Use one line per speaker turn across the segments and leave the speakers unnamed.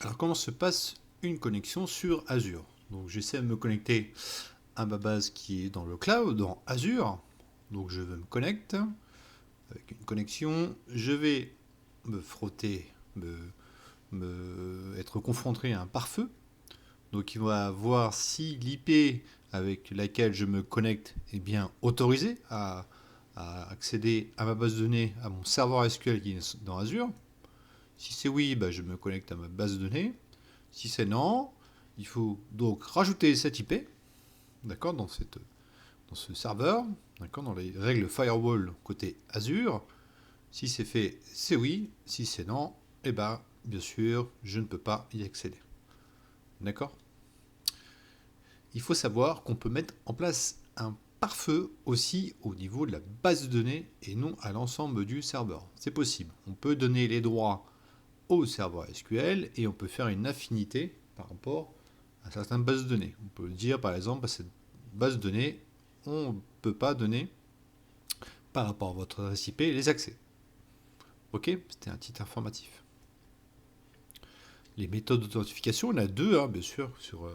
Alors comment se passe une connexion sur Azure? Donc j'essaie de me connecter à ma base qui est dans le cloud, dans Azure. Donc je me connecte avec une connexion. Je vais me frotter, être confronté à un pare-feu. Donc il va voir si l'IP avec laquelle je me connecte est bien autorisée à accéder à ma base de données, à mon serveur SQL qui est dans Azure. Si c'est oui, bah, je me connecte à ma base de données. Si c'est non, il faut donc rajouter cette IP, d'accord, dans ce serveur, d'accord, dans les règles firewall côté Azure. Si c'est fait, c'est oui. Si c'est non, eh ben, bien sûr, je ne peux pas y accéder. D'accord. Il faut savoir qu'on peut mettre en place un pare-feu aussi au niveau de la base de données et non à l'ensemble du serveur. C'est possible. On peut donner les droits au serveur SQL et on peut faire une affinité par rapport à certaines bases de données. On peut dire par exemple à cette base de données, on ne peut pas donner par rapport à votre adresse IP les accès. Ok, c'était un titre informatif. Les méthodes d'authentification, il y en a deux, hein, bien sûr, sur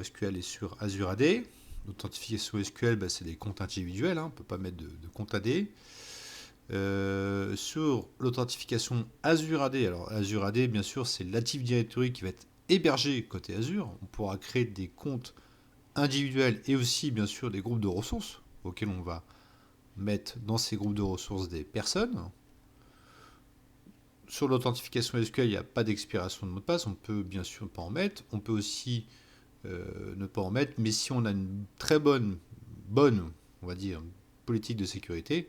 SQL et sur Azure AD. L'authentification SQL, bah, c'est des comptes individuels, hein, on ne peut pas mettre de compte AD. Sur l'authentification Azure AD, alors Azure AD, bien sûr, c'est l'Active Directory qui va être hébergé côté Azure. On pourra créer des comptes individuels et aussi, bien sûr, des groupes de ressources auxquels on va mettre dans ces groupes de ressources des personnes. Sur l'authentification SQL, il n'y a pas d'expiration de mot de passe. On peut bien sûr pas en mettre. On peut aussi ne pas en mettre. Mais si on a une très bonne, on va dire, politique de sécurité,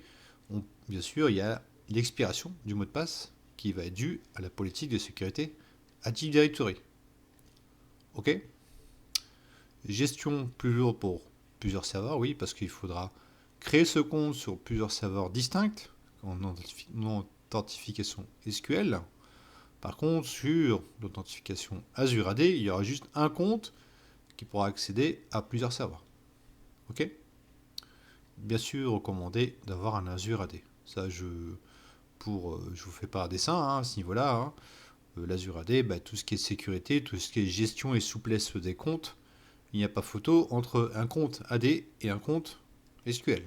bien sûr, il y a l'expiration du mot de passe qui va être due à la politique de sécurité Active Directory. Ok. Gestion plus lourde pour plusieurs serveurs, oui, parce qu'il faudra créer ce compte sur plusieurs serveurs distincts en authentification SQL. Par contre, sur l'authentification Azure AD, il y aura juste un compte qui pourra accéder à plusieurs serveurs. Ok. Bien sûr, recommandé d'avoir un Azure AD. Ça, je vous fais pas un dessin hein, à ce niveau-là. Hein. L'Azure AD, bah, tout ce qui est sécurité, tout ce qui est gestion et souplesse des comptes, il n'y a pas photo entre un compte AD et un compte SQL.